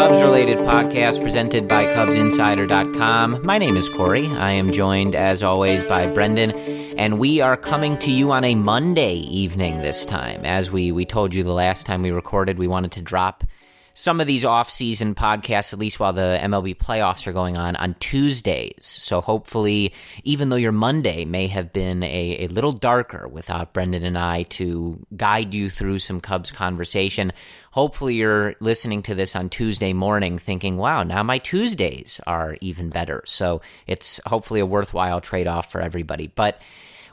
Cubs-related podcast presented by CubsInsider.com. My name is Corey. I am joined, as always, by Brendan, and we are coming to you on a Monday evening this time. As we told you the last time we recorded, we wanted to drop some of these off-season podcasts, at least while the MLB playoffs are going on Tuesdays. So hopefully, even though your Monday may have been a little darker without Brendan and I to guide you through some Cubs conversation, hopefully you're listening to this on Tuesday morning thinking, wow, now my Tuesdays are even better. So it's hopefully a worthwhile trade-off for everybody. But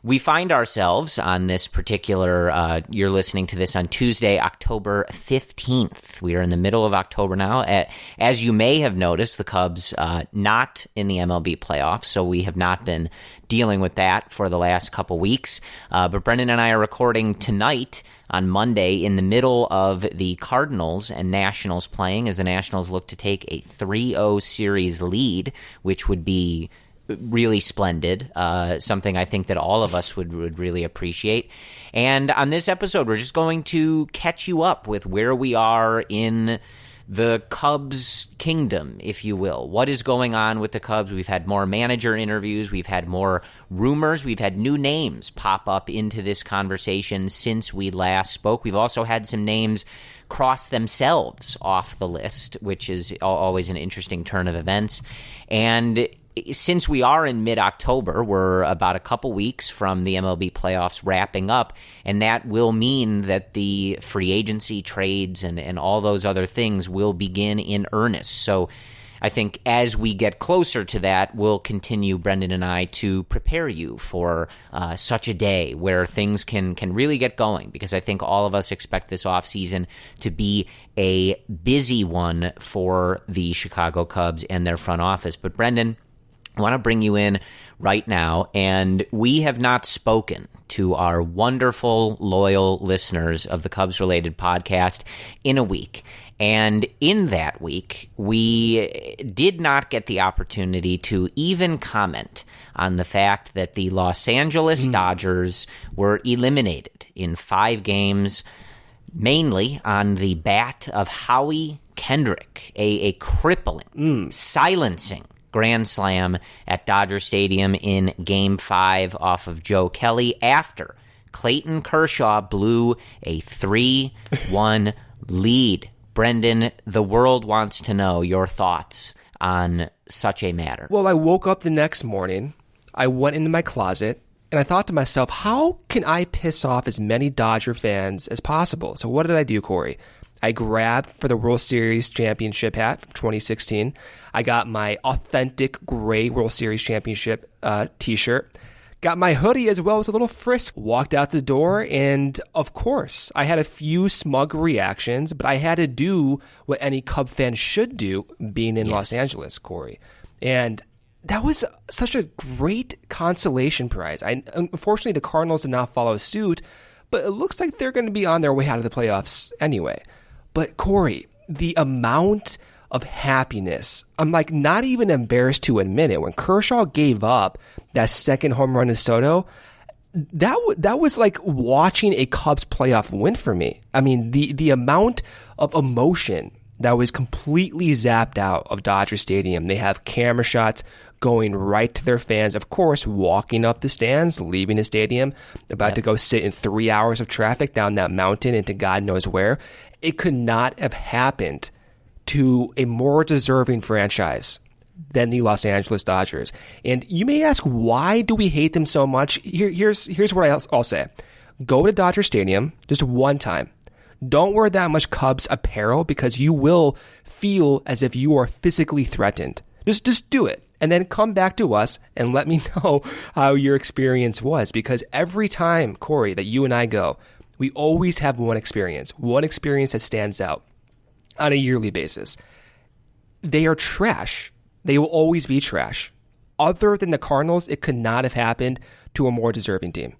we find ourselves on this particular, you're listening to this on Tuesday, October 15th. We are in the middle of October now. As you may have noticed, the Cubs not in the MLB playoffs, so we have not been dealing with that for the last couple weeks. But Brendan and I are recording tonight on Monday in the middle of the Cardinals and Nationals playing as the Nationals look to take a 3-0 series lead, which would be really splendid, something I think that all of us would really appreciate. And on this episode, we're just going to catch you up with where we are in the Cubs kingdom, if you will. What is going on with the Cubs? We've had more manager interviews. We've had more rumors. We've had new names pop up into this conversation since we last spoke. We've also had some names cross themselves off the list, which is always an interesting turn of events. And since we are in mid-October, we're about a couple weeks from the MLB playoffs wrapping up, and that will mean that the free agency trades and all those other things will begin in earnest. So I think as we get closer to that, we'll continue, Brendan and I, to prepare you for such a day where things can really get going, because I think all of us expect this offseason to be a busy one for the Chicago Cubs and their front office. But Brendan, I want to bring you in right now, and we have not spoken to our wonderful, loyal listeners of the Cubs-related podcast in a week. And in that week, we did not get the opportunity to even comment on the fact that the Los Angeles Dodgers were eliminated in 5 games, mainly on the bat of Howie Kendrick, a crippling, silencing grand slam at Dodger Stadium in Game 5 off of Joe Kelly after Clayton Kershaw blew a 3-1 lead. Brendan, the world wants to know your thoughts on such a matter. Well, I woke up the next morning, I went into my closet, and I thought to myself, how can I piss off as many Dodger fans as possible? So what did I do, Corey? I grabbed for the World Series championship hat from 2016. I got my authentic gray World Series championship t-shirt. Got my hoodie as well as a little frisk. Walked out the door, and of course, I had a few smug reactions, but I had to do what any Cub fan should do being in Los Angeles, Corey. And that was such a great consolation prize. Unfortunately, the Cardinals did not follow suit, but it looks like they're going to be on their way out of the playoffs anyway. But Corey, the amount of happiness, I'm like not even embarrassed to admit it. When Kershaw gave up that second home run to Soto, that was like watching a Cubs playoff win for me. I mean, the amount of emotion that was completely zapped out of Dodger Stadium. They have camera shots going right to their fans, of course, walking up the stands, leaving the stadium, about to go sit in 3 hours of traffic down that mountain into God knows where. It could not have happened to a more deserving franchise than the Los Angeles Dodgers. And you may ask, why do we hate them so much? Here's what I'll say. Go to Dodger Stadium just one time. Don't wear that much Cubs apparel because you will feel as if you are physically threatened. Just do it. And then come back to us and let me know how your experience was. Because every time, Corey, that you and I go, we always have one experience that stands out on a yearly basis. They are trash. They will always be trash. Other than the Cardinals, it could not have happened to a more deserving team.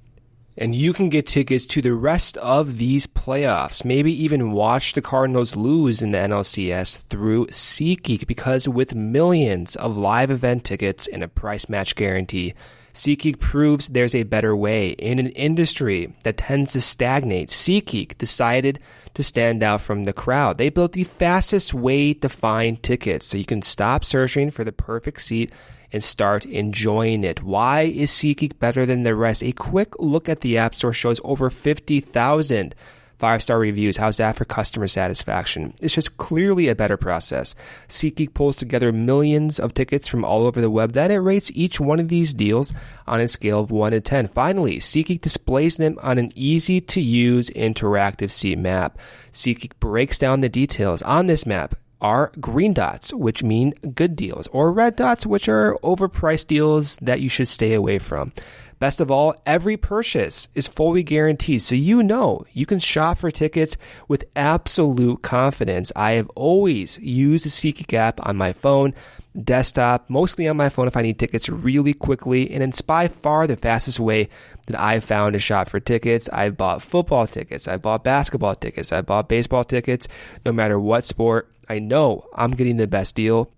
And you can get tickets to the rest of these playoffs. Maybe even watch the Cardinals lose in the NLCS through SeatGeek, because with millions of live event tickets and a price match guarantee, SeatGeek proves there's a better way. In an industry that tends to stagnate, SeatGeek decided to stand out from the crowd. They built the fastest way to find tickets so you can stop searching for the perfect seat and start enjoying it. Why is SeatGeek better than the rest? A quick look at the App Store shows over 50,000 5-star reviews. How's that for customer satisfaction? It's just clearly a better process. SeatGeek pulls together millions of tickets from all over the web. Then it rates each one of these deals on a scale of 1 to 10. Finally, SeatGeek displays them on an easy-to-use interactive seat map. SeatGeek breaks down the details on this map. Are green dots, which mean good deals, or red dots, which are overpriced deals that you should stay away from. Best of all, every purchase is fully guaranteed, so you know you can shop for tickets with absolute confidence. I have always used the SeatGeek app on my phone, desktop, mostly on my phone if I need tickets really quickly, and it's by far the fastest way that I've found to shop for tickets. I've bought football tickets, I've bought basketball tickets, I've bought baseball tickets, no matter what sport. I know I'm getting the best deal.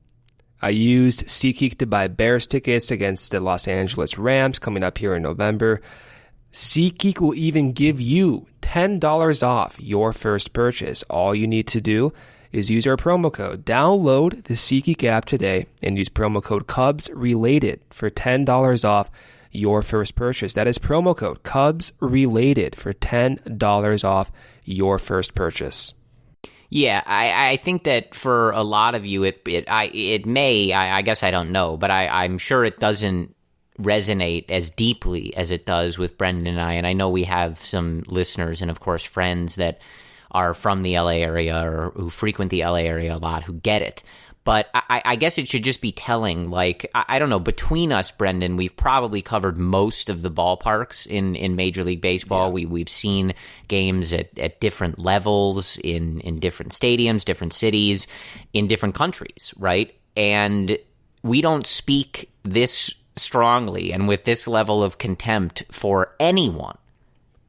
I used SeatGeek to buy Bears tickets against the Los Angeles Rams coming up here in November. SeatGeek will even give you $10 off your first purchase. All you need to do is use our promo code. Download the SeatGeek app today and use promo code CubsRelated for $10 off your first purchase. That is promo code CubsRelated for $10 off your first purchase. Yeah, I think that for a lot of you, it may, I guess I don't know, but I'm sure it doesn't resonate as deeply as it does with Brendan and I. And I know we have some listeners and, of course, friends that are from the LA area or who frequent the LA area a lot who get it. But I guess it should just be telling, like, I don't know, between us, Brendan, we've probably covered most of the ballparks in Major League Baseball. Yeah. We've seen games at different levels, in different stadiums, different cities, in different countries, right? And we don't speak this strongly and with this level of contempt for anyone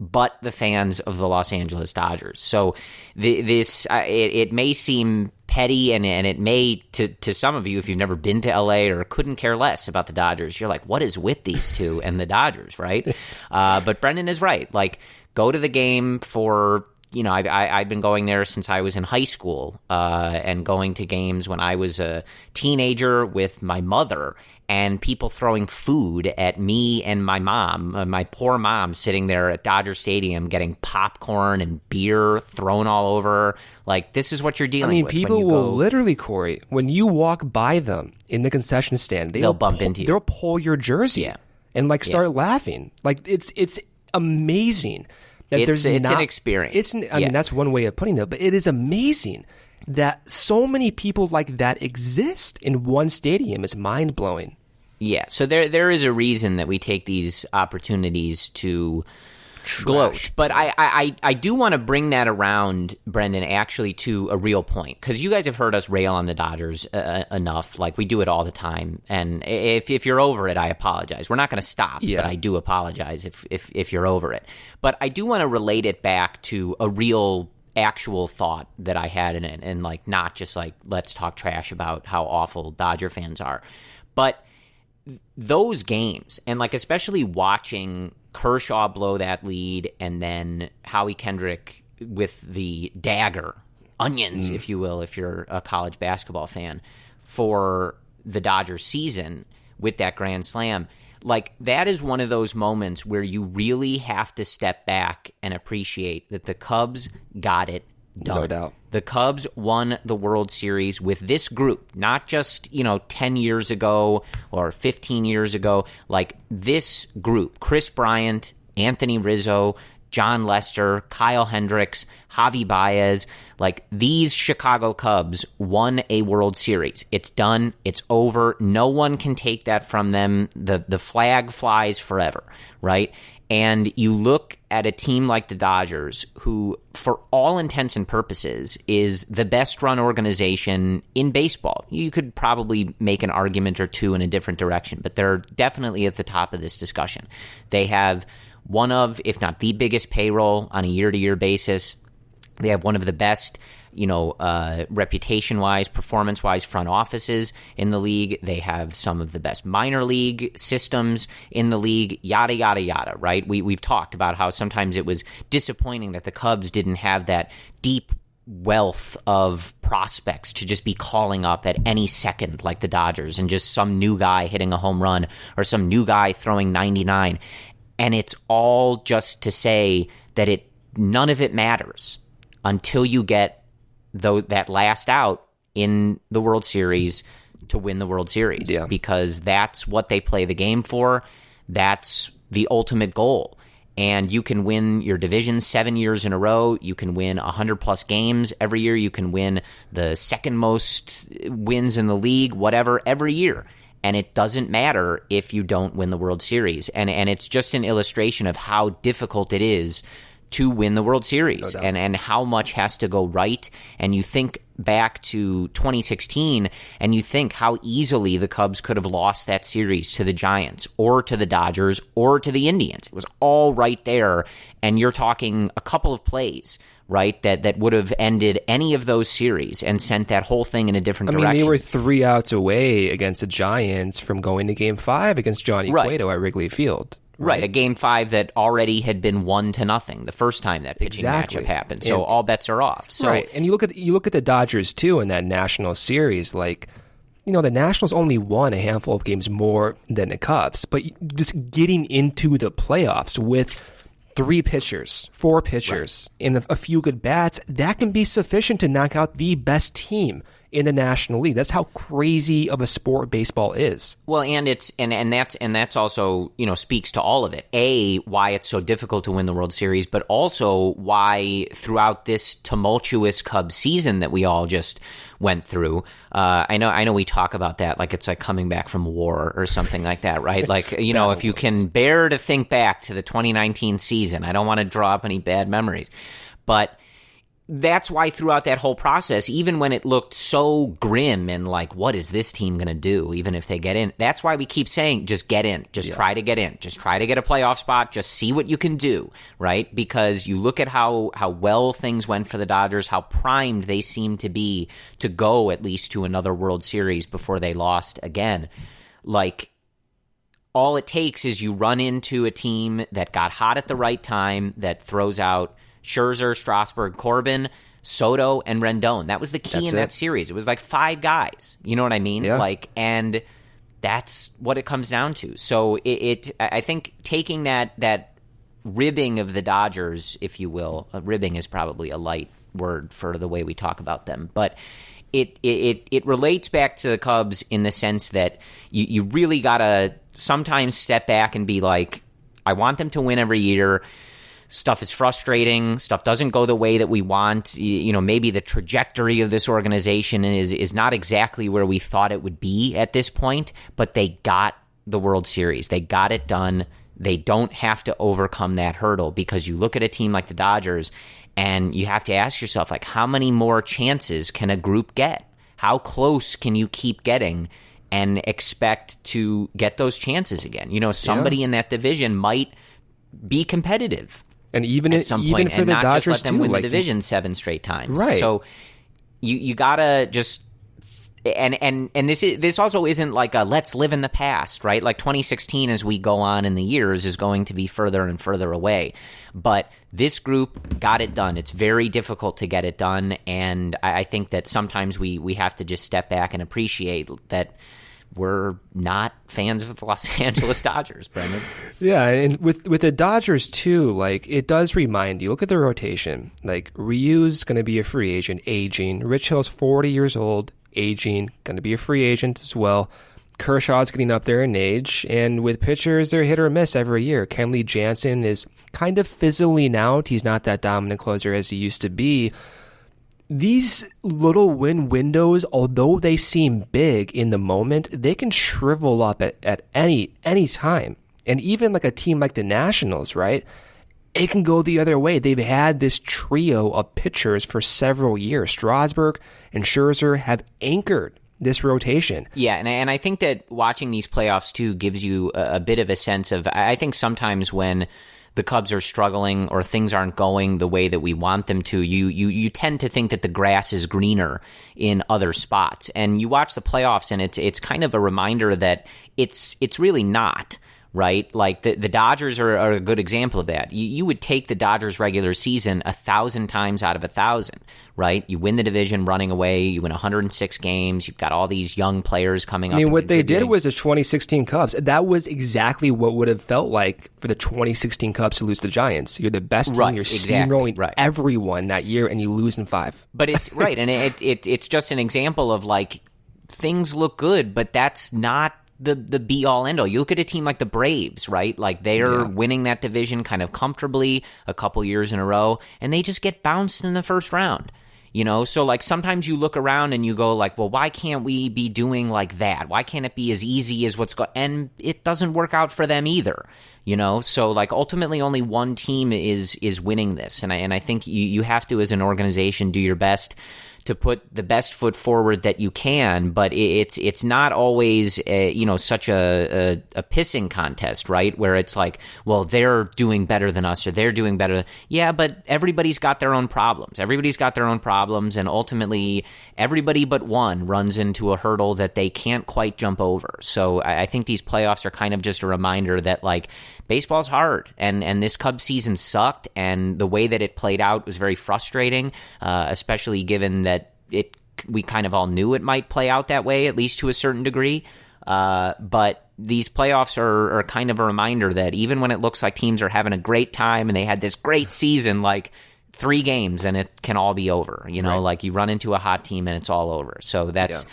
but the fans of the Los Angeles Dodgers. So it may seem petty, and it may, to some of you, if you've never been to LA or couldn't care less about the Dodgers, you're like, what is with these two and the Dodgers, right? But Brendan is right. Like, go to the game for, I've been going there since I was in high school, and going to games when I was a teenager with my mother, and people throwing food at me and my mom, my poor mom, sitting there at Dodger Stadium getting popcorn and beer thrown all over. Like, this is what you're dealing with. People will literally, Corey, when you walk by them in the concession stand, they'll bump into you. They'll pull your jersey and start laughing. Like, it's amazing that it's an experience. I mean, that's one way of putting it, but it is amazing that so many people like that exist in one stadium. Is mind-blowing. Yeah, so there is a reason that we take these opportunities to gloat. But I do want to bring that around, Brendan, actually to a real point, because you guys have heard us rail on the Dodgers enough. Like, we do it all the time. And if you're over it, I apologize. We're not going to stop, but I do apologize if you're over it. But I do want to relate it back to a real actual thought that I had in it, and like, not just like, let's talk trash about how awful Dodger fans are, but those games, and like, especially watching Kershaw blow that lead, and then Howie Kendrick with the dagger, onions, if you will, if you're a college basketball fan, for the Dodgers season with that grand slam. Like, that is one of those moments where you really have to step back and appreciate that the Cubs got it done. No doubt. The Cubs won the World Series with this group, not just, 10 years ago or 15 years ago. Like, this group, Chris Bryant, Anthony Rizzo, John Lester, Kyle Hendricks, Javi Baez, like, these Chicago Cubs won a World Series. It's done. It's over. No one can take that from them. The flag flies forever, right? And you look at a team like the Dodgers, who, for all intents and purposes, is the best-run organization in baseball. You could probably make an argument or two in a different direction, but they're definitely at the top of this discussion. They have one of, if not the biggest payroll on a year-to-year basis. They have one of the best reputation-wise, performance-wise, front offices in the league. They have some of the best minor league systems in the league, yada, yada, yada, right? We've talked about how sometimes it was disappointing that the Cubs didn't have that deep wealth of prospects to just be calling up at any second like the Dodgers, and just some new guy hitting a home run or some new guy throwing 99. And it's all just to say that none of it matters until you get that last out in the World Series to win the World Series, because that's what they play the game for. That's the ultimate goal. And you can win your division 7 years in a row. You can win 100-plus games every year. You can win the second most wins in the league, whatever, every year. And it doesn't matter if you don't win the World Series. And it's just an illustration of how difficult it is to win the World Series, and how much has to go right. And you think back to 2016, and you think how easily the Cubs could have lost that series to the Giants or to the Dodgers or to the Indians. It was all right there, and you're talking a couple of plays, right, that would have ended any of those series and sent that whole thing in a different direction. They were 3 outs away against the Giants from going to Game 5 against Johnny Cueto at Wrigley Field. Right, a Game 5 that already had been 1-0 the first time that pitching matchup happened. So all bets are off. So, right, and you look at the Dodgers too in that National Series. Like, the Nationals only won a handful of games more than the Cubs, but just getting into the playoffs with 3 pitchers, 4 pitchers, and a few good bats, that can be sufficient to knock out the best team in the National League. That's how crazy of a sport baseball is. Well, and that's also, speaks to all of it. A, why it's so difficult to win the World Series, but also why throughout this tumultuous Cubs season that we all just went through, I know we talk about that like it's like coming back from war or something like that, right? Like, if you can bear to think back to the 2019 season, I don't want to draw up any bad memories, but that's why throughout that whole process, even when it looked so grim and like, what is this team going to do, even if they get in? That's why we keep saying, just get in. Just try to get in. Just try to get a playoff spot. Just see what you can do, right? Because you look at how well things went for the Dodgers, how primed they seemed to be to go at least to another World Series before they lost again. Like, all it takes is you run into a team that got hot at the right time, that throws out Scherzer, Strasburg, Corbin, Soto, and Rendon. That was the key in that series. It was like 5 guys. You know what I mean? Yeah. And that's what it comes down to. So I think taking that ribbing of the Dodgers, if you will, ribbing is probably a light word for the way we talk about them, but it relates back to the Cubs in the sense that you really gotta sometimes step back and be like, I want them to win every year. Stuff is frustrating. Stuff doesn't go the way that we want. Maybe the trajectory of this organization is not exactly where we thought it would be at this point, but they got the World Series. They got it done. They don't have to overcome that hurdle, because you look at a team like the Dodgers and you have to ask yourself, like, how many more chances can a group get? How close can you keep getting and expect to get those chances again? Somebody in that division might be competitive. And even at some point, for the Dodgers just let them too, win the division 7 straight times. Right. So you gotta just and this also isn't like a let's live in the past, right? Like 2016, as we go on in the years, is going to be further and further away. But this group got it done. It's very difficult to get it done, and I think that sometimes we have to just step back and appreciate that we're not fans of the Los Angeles Dodgers, Brendan. Yeah, and with the Dodgers too, like, it does remind you, look at the rotation. Like, Ryu's going to be a free agent, aging. Rich Hill's 40 years old, aging, going to be a free agent as well. Kershaw's getting up there in age, and with pitchers, they're hit or miss every year. Kenley Jansen is kind of fizzling out. He's not that dominant closer as he used to be. These little win windows, although they seem big in the moment, they can shrivel up at any time. And even like a team like the Nationals, right? It can go the other way. They've had this trio of pitchers for several years. Strasburg and Scherzer have anchored this rotation. Yeah, and I think that watching these playoffs too gives you a bit of a sense of, I think sometimes when the Cubs are struggling or things aren't going the way that we want them to, you tend to think that the grass is greener in other spots. And you watch the playoffs, and it's kind of a reminder that it's really not. Right? Like the Dodgers are a good example of that. You would take the Dodgers regular season 1,000 times out of 1,000, right? You win the division running away. You win 106 games. You've got all these young players coming up. I mean, what they did was the 2016 Cubs. That was exactly what would have felt like for the 2016 Cubs to lose to the Giants. You're the best team. Right, You're exactly, steamrolling everyone that year, and you lose in 5. But it's right, and it's just an example of like things look good, but that's not the be-all, end-all. You look at a team like the Braves, right? Like they're winning that division kind of comfortably a couple years in a row, and they just get bounced in the first round. So like sometimes you look around and you go like, well, why can't we be doing like that? Why can't it be as easy as what's going? And it doesn't work out for them either. So like ultimately only one team is winning this, and I think you have to, as an organization, do your best to put the best foot forward that you can, but it's not always such a pissing contest, right? Where it's like, well, they're doing better than us, or they're doing better. Yeah, but everybody's got their own problems. And ultimately everybody but one runs into a hurdle that they can't quite jump over. So I think these playoffs are kind of just a reminder that like baseball's hard, and this Cubs season sucked, and the way that it played out was very frustrating, especially given that we kind of all knew it might play out that way, at least to a certain degree. But these playoffs are kind of a reminder that even when it looks like teams are having a great time and they had this great season, like 3 games and it can all be over. Right. Like you run into a hot team and it's all over. So that's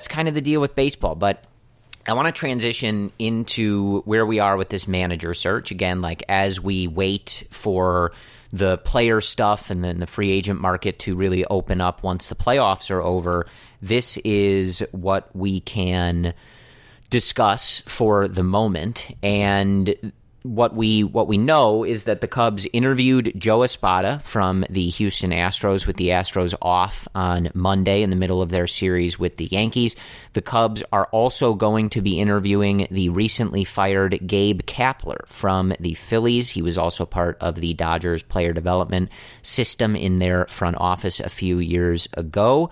kind of the deal with baseball. But I want to transition into where we are with this manager search. Again, like as we wait for the player stuff and then the free agent market to really open up once the playoffs are over, this is what we can discuss for the moment. And what we know is that the Cubs interviewed Joe Espada from the Houston Astros with the Astros off on Monday in the middle of their series with the Yankees. The Cubs are also going to be interviewing the recently fired Gabe Kapler from the Phillies. He was also part of the Dodgers player development system in their front office a few years ago.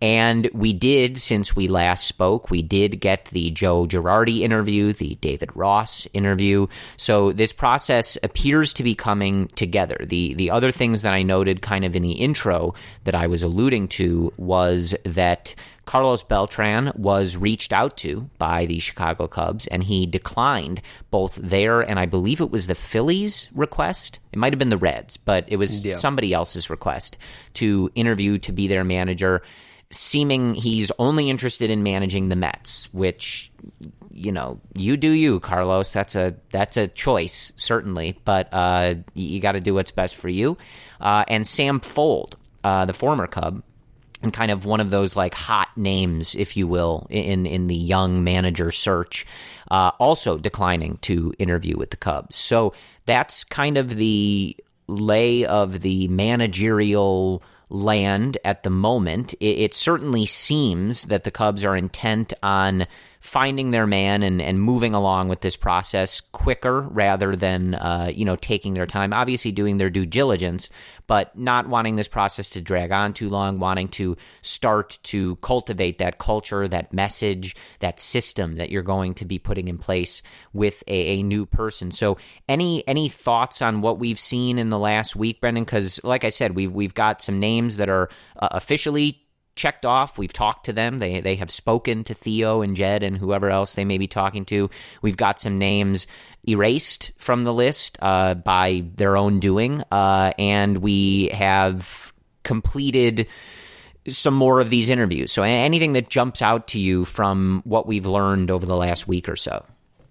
And we did, since we last spoke, we did get the Joe Girardi interview, the David Ross interview. So this process appears to be coming together. The other things that I noted kind of in the intro that I was alluding to was that Carlos Beltran was reached out to by the Chicago Cubs, and he declined both their and I believe it was the Phillies' request. It might have been the Reds, but it was somebody else's request to interview to be their manager, seeming he's only interested in managing the Mets, which, you do you, Carlos. That's a choice, certainly, but you got to do what's best for you. And Sam Fuld, the former Cub, and kind of one of those like hot names, if you will, in the young manager search, also declining to interview with the Cubs. So that's kind of the lay of the managerial land at the moment. It certainly seems that the Cubs are intent on finding their man and moving along with this process quicker rather than taking their time, obviously doing their due diligence, but not wanting this process to drag on too long, wanting to start to cultivate that culture, that message, that system that you're going to be putting in place with a new person. So any thoughts on what we've seen in the last week, Brendan? Because like I said, we've got some names that are officially checked off. We've talked to them. They have spoken to Theo and Jed and whoever else they may be talking to. We've got some names erased from the list by their own doing, and we have completed some more of these interviews. So anything that jumps out to you from what we've learned over the last week or so?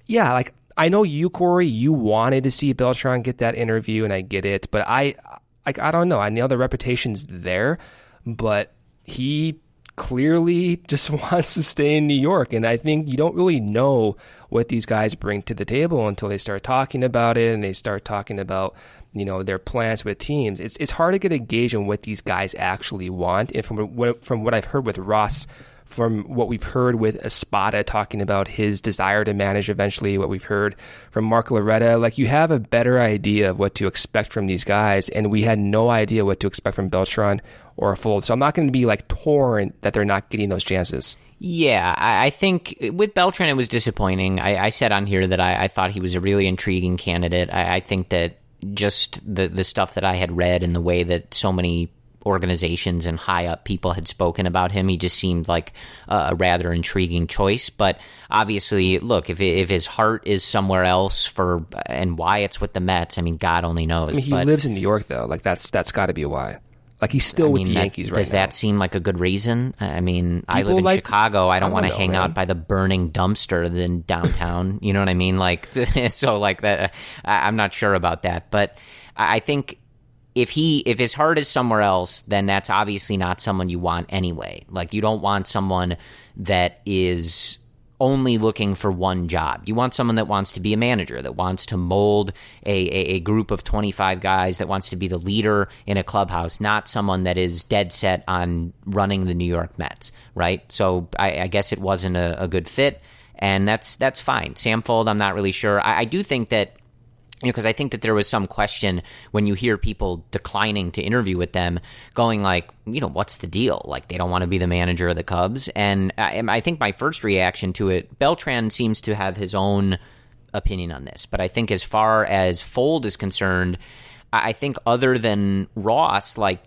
Yeah, like I know you, Corey, you wanted to see Beltran get that interview, and I get it, but I don't know. I know the reputation's there, but he clearly just wants to stay in New York. And I think you don't really know what these guys bring to the table until they start talking about it and they start talking about, their plans with teams. It's hard to get a gauge on what these guys actually want. And from what I've heard with Ross from what we've heard with Espada talking about his desire to manage eventually, what we've heard from Mark Loretta, like you have a better idea of what to expect from these guys, and we had no idea what to expect from Beltran or Fold. So I'm not going to be like torn that they're not getting those chances. Yeah, I think with Beltran it was disappointing. I said on here that I thought he was a really intriguing candidate. I think that just the stuff that I had read and the way that so many organizations and high up people had spoken about him, he just seemed like a rather intriguing choice. But obviously, look, if his heart is somewhere else and why it's with the Mets, I mean, God only knows. I mean, he lives in New York though. Like that's got to be why. Like he's still with the Yankees right now. Does that seem like a good reason? I mean, I live in Chicago. I don't want to hang out by the burning dumpster in downtown. You know what I mean? Like, so like that. I'm not sure about that, but I think if his heart is somewhere else, then that's obviously not someone you want anyway. Like, you don't want someone that is only looking for one job. You want someone that wants to be a manager, that wants to mold a group of 25 guys, that wants to be the leader in a clubhouse, not someone that is dead set on running the New York Mets, right? So I guess it wasn't a good fit, and that's fine. Sam Fold, I'm not really sure. I do think that, because I think that there was some question when you hear people declining to interview with them, going like, what's the deal? Like, they don't want to be the manager of the Cubs. And I think my first reaction to it, Beltran seems to have his own opinion on this. But I think as far as Fold is concerned, I think other than Ross, like,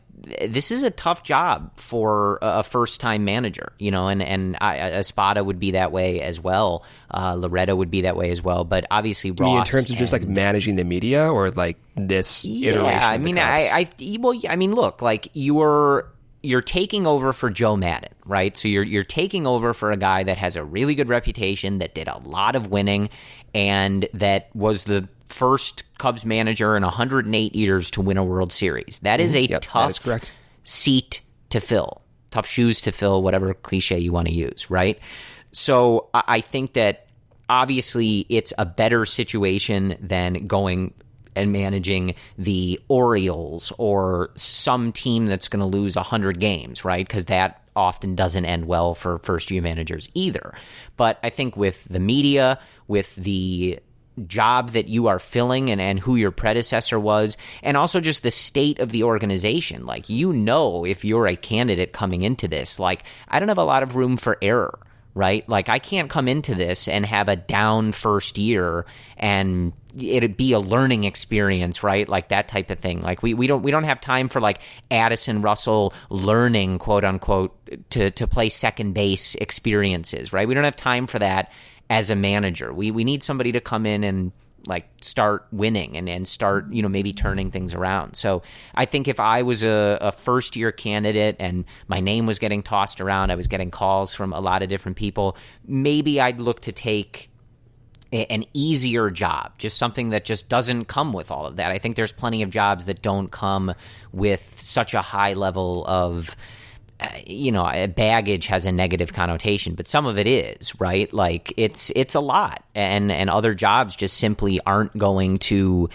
this is a tough job for a first-time manager, and Espada would be that way as well. Loretta would be that way as well. But obviously, Ross. You mean in terms of just like managing the media, or like this iteration? Yeah, I mean, look, like you're taking over for Joe Madden, right? So you're taking over for a guy that has a really good reputation, that did a lot of winning, and that was the first Cubs manager in 108 years to win a World Series. That is a tough seat to fill, tough shoes to fill, whatever cliche you want to use, right? So I think that obviously it's a better situation than going and managing the Orioles or some team that's going to lose 100 games, right? Because that often doesn't end well for first-year managers either. But I think with the media, with the job that you are filling and who your predecessor was, and also just the state of the organization. Like, if you're a candidate coming into this, like, I don't have a lot of room for error, right? Like, I can't come into this and have a down first year and it'd be a learning experience, right? Like that type of thing. Like we don't have time for like Addison Russell learning, quote unquote, to play second base experiences, right? We don't have time for that as a manager. We need somebody to come in and like start winning and start, maybe turning things around. So I think if I was a first year candidate and my name was getting tossed around, I was getting calls from a lot of different people, maybe I'd look to take an easier job, just something that just doesn't come with all of that. I think there's plenty of jobs that don't come with such a high level of, baggage has a negative connotation, but some of it is, right? Like it's a lot, and other jobs just simply aren't going to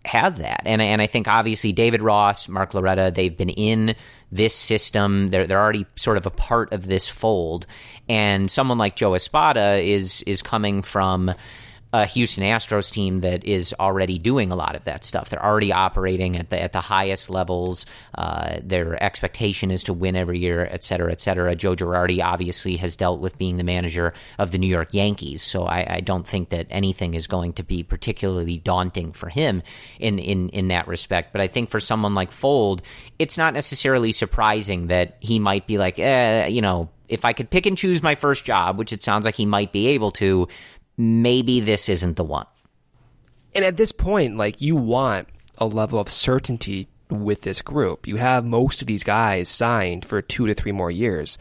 have that. And I think obviously David Ross, Mark Loretta, they've been in this system. They're already sort of a part of this fold. And someone like Joe Espada is coming from a Houston Astros team that is already doing a lot of that stuff. They're already operating at the highest levels. Their expectation is to win every year, et cetera, et cetera. Joe Girardi obviously has dealt with being the manager of the New York Yankees, so I don't think that anything is going to be particularly daunting for him in that respect. But I think for someone like Fold, it's not necessarily surprising that he might be like, if I could pick and choose my first job, which it sounds like he might be able to, maybe this isn't the one. And at this point, like, you want a level of certainty with this group. You have most of these guys signed for 2 to 3 more years.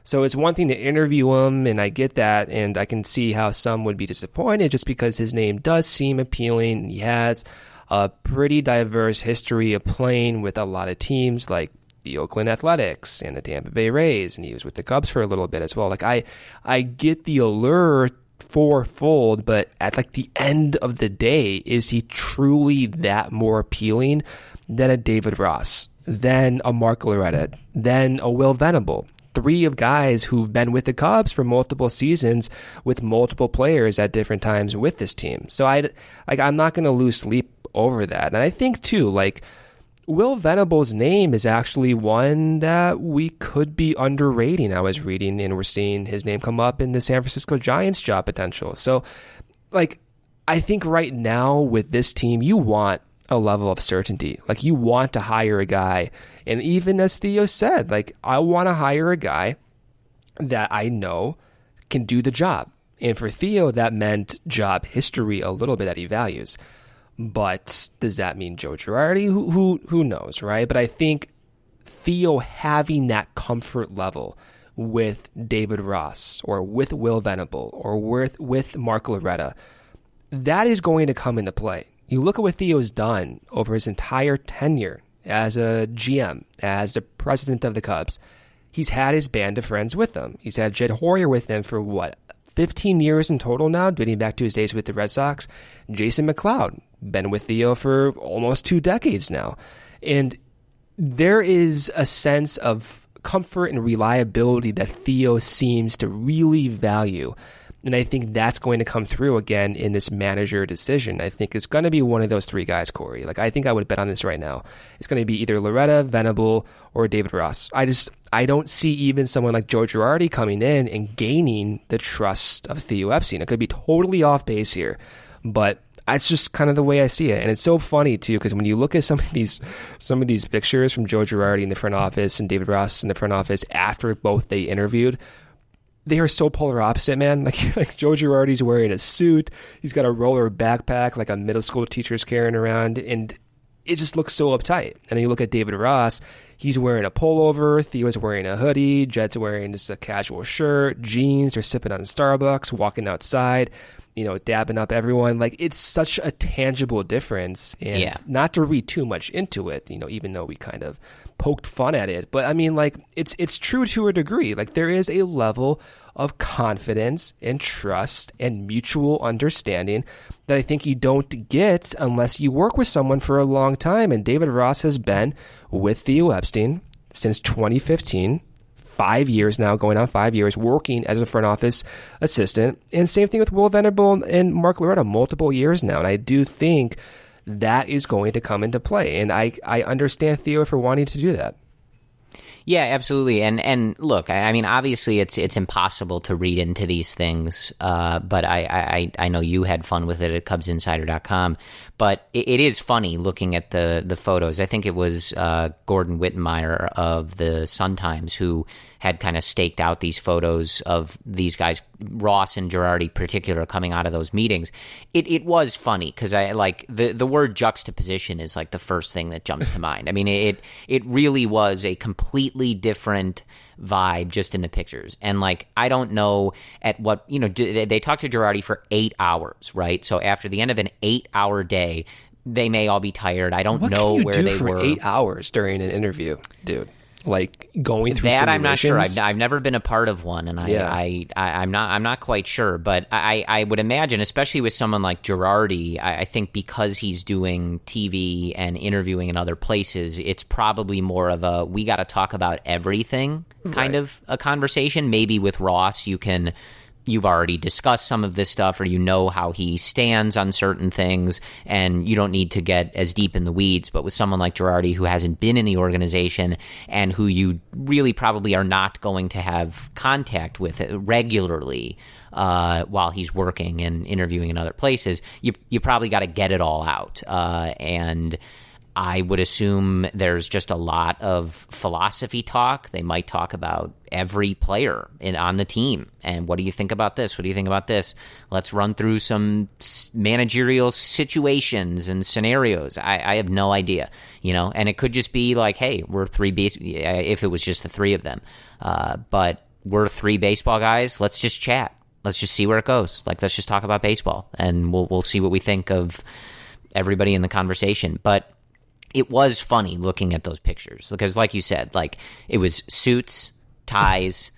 So it's one thing to interview him, and I get that, and I can see how some would be disappointed just because his name does seem appealing, and he has a pretty diverse history of playing with a lot of teams like the Oakland Athletics and the Tampa Bay Rays, and he was with the Cubs for a little bit as well. Like, I get the allure for Fold, but at like the end of the day, is he truly that more appealing than a David Ross, than a Mark Loretta, than a Will Venable? three of guys who've been with the Cubs for multiple seasons with multiple players at different times with this team. So I'm not going to lose sleep over that. And I think too, like, Will Venable's name is actually one that we could be underrating. I was reading and we're seeing his name come up in the San Francisco Giants job potential. So, like, I think right now with this team, you want a level of certainty. Like, you want to hire a guy. And even as Theo said, like, I want to hire a guy that I know can do the job. And for Theo, that meant job history a little bit that he values. But does that mean Joe Girardi? Who knows, right? But I think Theo having that comfort level with David Ross or with Will Venable or with Mark Loretta, that is going to come into play. You look at what Theo's done over his entire tenure as a GM, as the president of the Cubs. He's had his band of friends with him. He's had Jed Hoyer with him for 15 years in total now, dating back to his days with the Red Sox. Jason McLeod, been with Theo for almost 2 decades now. And there is a sense of comfort and reliability that Theo seems to really value. And I think that's going to come through again in this manager decision. I think it's going to be one of those three guys, Corey. Like, I think I would bet on this right now. It's going to be either Loretta, Venable, or David Ross. I don't see even someone like Joe Girardi coming in and gaining the trust of Theo Epstein. It could be totally off base here, but that's just kind of the way I see it. And it's so funny too, because when you look at some of these pictures from Joe Girardi in the front office and David Ross in the front office after both they interviewed, they are so polar opposite, man. Like Joe Girardi's wearing a suit. He's got a roller backpack like a middle school teacher's carrying around, and it just looks so uptight. And then you look at David Ross, he's wearing a pullover, Theo's wearing a hoodie, Jed's wearing just a casual shirt, jeans, they're sipping on Starbucks, walking outside, dabbing up everyone. Like, it's such a tangible difference. And not to read too much into it, even though we kind of poked fun at it. But I mean, like, it's true to a degree. Like, there is a level of confidence and trust and mutual understanding that I think you don't get unless you work with someone for a long time. And David Ross has been with Theo Epstein since 2015. 5 years now, going on 5 years, working as a front office assistant. And same thing with Will Venable and Mark Loretta, multiple years now. And I do think that is going to come into play. And I understand Theo for wanting to do that. Yeah, absolutely. And look, I mean, obviously it's impossible to read into these things, but I know you had fun with it at CubsInsider.com. But it is funny looking at the photos. I think it was Gordon Wittenmeyer of the Sun-Times who had kind of staked out these photos of these guys, Ross and Girardi particular, coming out of those meetings. It was funny because I like the word juxtaposition is like the first thing that jumps to mind. I mean, it really was a completely different vibe just in the pictures. And like, I don't know at what, they talked to Girardi for 8 hours, right? So after the end of an 8-hour day, they may all be tired. I don't know where they were. 8 hours during an interview, dude? Like, going through that, I'm not sure. simulations? I've never been a part of one, and I'm not quite sure. But I would imagine, especially with someone like Girardi, I think because he's doing TV and interviewing in other places, it's probably more of a we got to talk about everything kind of a conversation. Maybe with Ross, you've already discussed some of this stuff, or how he stands on certain things, and you don't need to get as deep in the weeds. But with someone like Girardi, who hasn't been in the organization and who you really probably are not going to have contact with regularly while he's working and interviewing in other places, you probably got to get it all out. And I would assume there's just a lot of philosophy talk. They might talk about every player on the team. And what do you think about this? What do you think about this? Let's run through some managerial situations and scenarios. I have no idea, and it could just be like, hey, we're if it was just the three of them. But we're three baseball guys. Let's just chat. Let's just see where it goes. Like, let's just talk about baseball, and we'll see what we think of everybody in the conversation. But it was funny looking at those pictures because, like you said, like, it was suits, ties,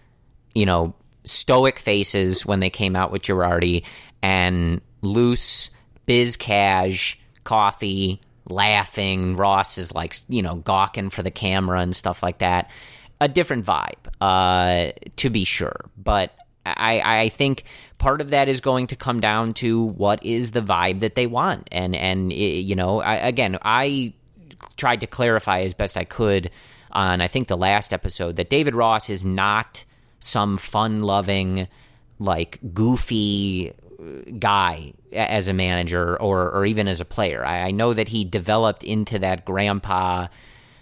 stoic faces when they came out with Girardi, and loose, biz cash, coffee, laughing. Ross is like, gawking for the camera and stuff like that. a different vibe, to be sure. But I think part of that is going to come down to what is the vibe that they want. And I tried to clarify as best I could on, I think, the last episode that David Ross is not some fun-loving, like, goofy guy as a manager or even as a player. I know that he developed into that Grandpa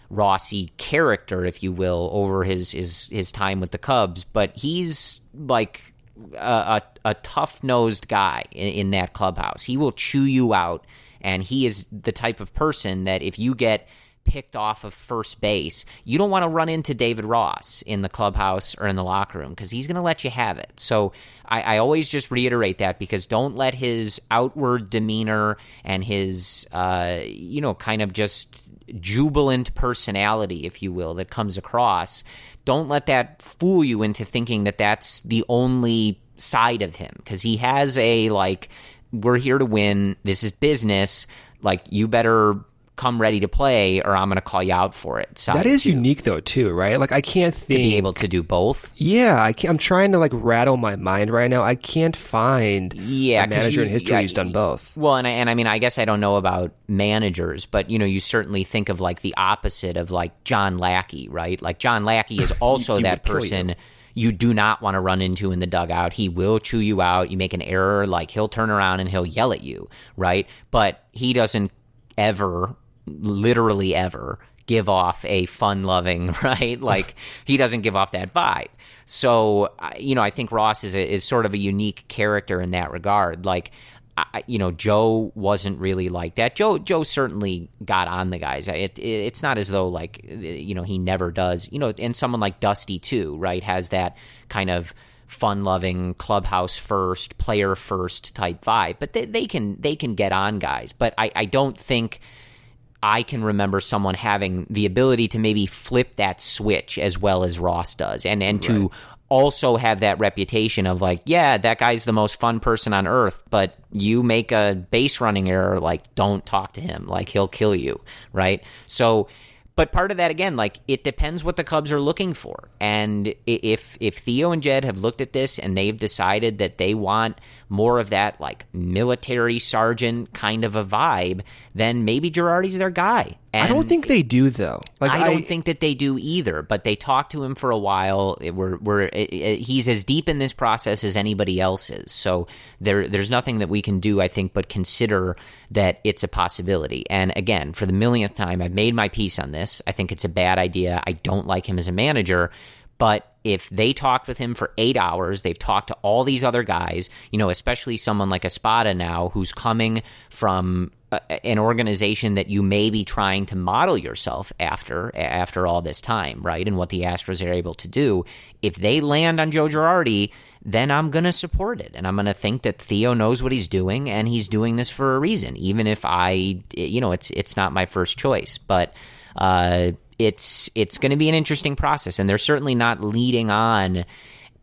Rossi character, if you will, over his time with the Cubs, but he's like a tough-nosed guy in that clubhouse. He will chew you out, and he is the type of person that if you get picked off of first base, you don't want to run into David Ross in the clubhouse or in the locker room because he's going to let you have it. So I always just reiterate that, because don't let his outward demeanor and his, kind of just jubilant personality, if you will, that comes across, don't let that fool you into thinking that that's the only side of him, because he has a, like, we're here to win, this is business, like, you better come ready to play or I'm going to call you out for it. That is unique, though, too, right? Like, I can't think... To be able to do both? Yeah, I'm trying to, like, rattle my mind right now. I can't find a manager in history who's done both. Well, and I mean, I guess I don't know about managers, but, you certainly think of, like, the opposite of, like, John Lackey, right? Like, John Lackey is also that person you do not want to run into in the dugout. He will chew you out. You make an error, like, he'll turn around and he'll yell at you, right? But he doesn't ever... literally ever give off a fun-loving, right? Like, he doesn't give off that vibe. So, I think Ross is sort of a unique character in that regard. Like, Joe wasn't really like that. Joe certainly got on the guys. It's not as though, like, he never does. And someone like Dusty, too, right, has that kind of fun-loving, clubhouse first, player first type vibe. But they can get on guys. But I don't think I can remember someone having the ability to maybe flip that switch as well as Ross does, and to also have that reputation of, like, yeah, that guy's the most fun person on earth, but you make a base running error, like, don't talk to him, like, he'll kill you, right? So, but part of that, again, like, it depends what the Cubs are looking for. And if Theo and Jed have looked at this and they've decided that they want more of that, like, military sergeant kind of a vibe, then maybe Girardi's their guy. And I don't think they do, though. Like, I don't think that they do either, but they talked to him for a while. He's as deep in this process as anybody else is. So there's nothing that we can do, I think, but consider that it's a possibility. And again, for the millionth time, I've made my peace on this. I think it's a bad idea. I don't like him as a manager. But if they talked with him for 8 hours, they've talked to all these other guys, especially someone like Espada now, who's coming from an organization that you may be trying to model yourself after all this time, right? And what the Astros are able to do. If they land on Joe Girardi, then I'm going to support it. And I'm going to think that Theo knows what he's doing, and he's doing this for a reason, even if it's not my first choice. But it's going to be an interesting process, and they're certainly not leading on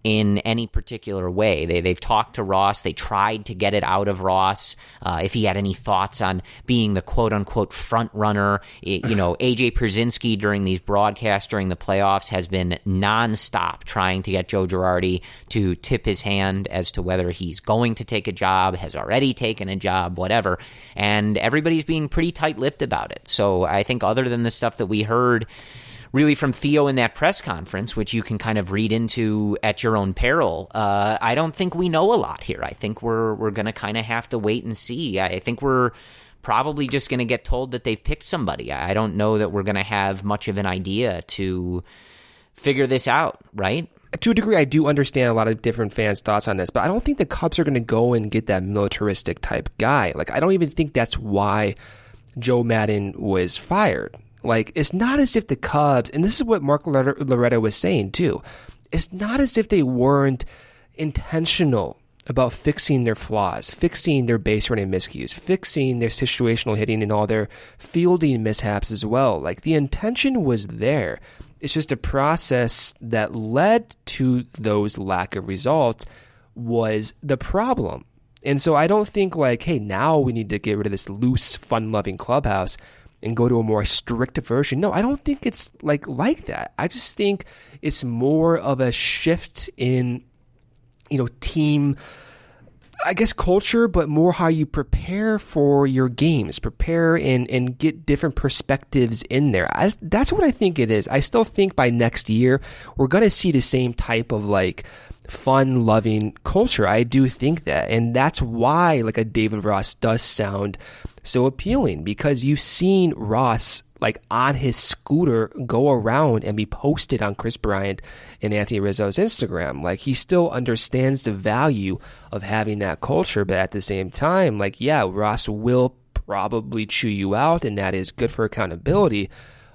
in any particular way. They've talked to Ross. They tried to get it out of Ross if he had any thoughts on being the quote-unquote front runner. A.J. Pierzynski during these broadcasts during the playoffs has been nonstop trying to get Joe Girardi to tip his hand as to whether he's going to take a job, has already taken a job, whatever. And everybody's being pretty tight-lipped about it. So I think other than the stuff that we heard really from Theo in that press conference, which you can kind of read into at your own peril, I don't think we know a lot here. I think we're going to kind of have to wait and see. I think we're probably just going to get told that they've picked somebody. I don't know that we're going to have much of an idea to figure this out, right? To a degree, I do understand a lot of different fans' thoughts on this, but I don't think the Cubs are going to go and get that militaristic type guy. Like, I don't even think that's why Joe Maddon was fired. Like, it's not as if the Cubs, and this is what Mark Loretta was saying too, it's not as if they weren't intentional about fixing their flaws, fixing their base running miscues, fixing their situational hitting and all their fielding mishaps as well. Like, the intention was there. It's just a process that led to those lack of results was the problem. And so I don't think, like, hey, now we need to get rid of this loose, fun-loving clubhouse and go to a more strict version. No, I don't think it's like that. I just think it's more of a shift in, team, I guess, culture, but more how you prepare for your games, prepare and get different perspectives in there. That's what I think it is. I still think by next year, we're going to see the same type of fun loving culture. I do think that. And that's why a David Ross does sound so appealing, because you've seen Ross on his scooter go around and be posted on Chris Bryant and Anthony Rizzo's Instagram. He still understands the value of having that culture, but at the same time, Ross will probably chew you out, and that is good for accountability.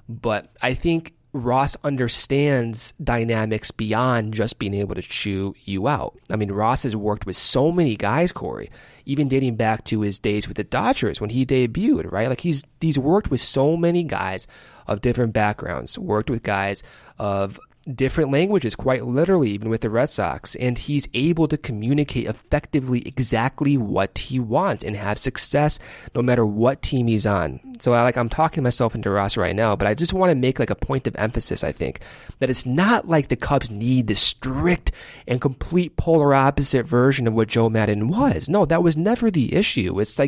But I think Ross understands dynamics beyond just being able to chew you out. I mean, Ross has worked with so many guys, Corey, even dating back to his days with the Dodgers when he debuted, right? He's worked with so many guys of different backgrounds, worked with guys of different languages, quite literally, even with the Red Sox, and he's able to communicate effectively exactly what he wants and have success no matter what team he's on. So I'm talking myself into Ross right now, but I just want to make a point of emphasis, I think, that it's not like the Cubs need this strict and complete polar opposite version of what Joe Maddon was. No, that was never the issue. It's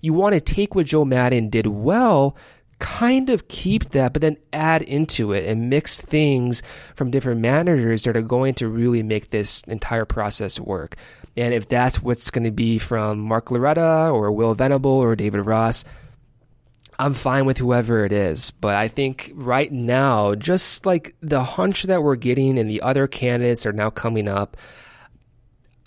you want to take what Joe Maddon did well, kind of keep that, but then add into it and mix things from different managers that are going to really make this entire process work. And if that's what's going to be from Mark Loretta or Will Venable or David Ross, I'm fine with whoever it is. But I think right now, just the hunch that we're getting and the other candidates that are now coming up,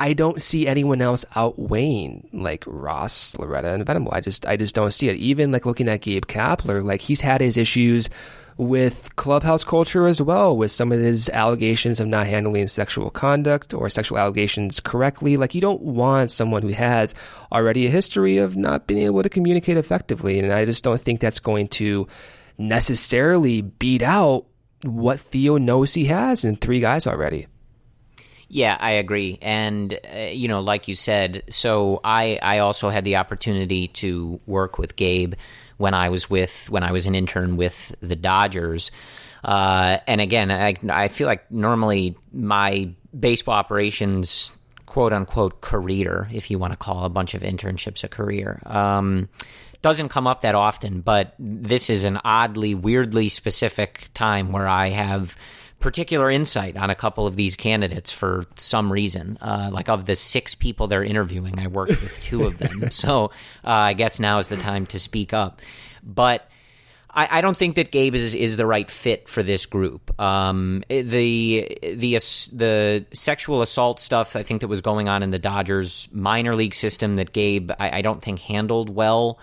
I don't see anyone else outweighing Ross, Loretta, and Venable. I just don't see it. Even looking at Gabe Kapler, he's had his issues with clubhouse culture as well, with some of his allegations of not handling sexual conduct or sexual allegations correctly. You don't want someone who has already a history of not being able to communicate effectively. And I just don't think that's going to necessarily beat out what Theo knows he has in 3 guys already. Yeah, I agree. And, like you said, so I also had the opportunity to work with Gabe when I was an intern with the Dodgers. And again, I feel like normally my baseball operations, quote unquote, career, if you want to call a bunch of internships a career, doesn't come up that often. But this is an oddly, weirdly specific time where I have particular insight on a couple of these candidates for some reason. Of the 6 people they're interviewing, I worked with 2 of them. So I guess now is the time to speak up. But I don't think that Gabe is the right fit for this group. The sexual assault stuff, I think, that was going on in the Dodgers minor league system that Gabe, I don't think, handled well,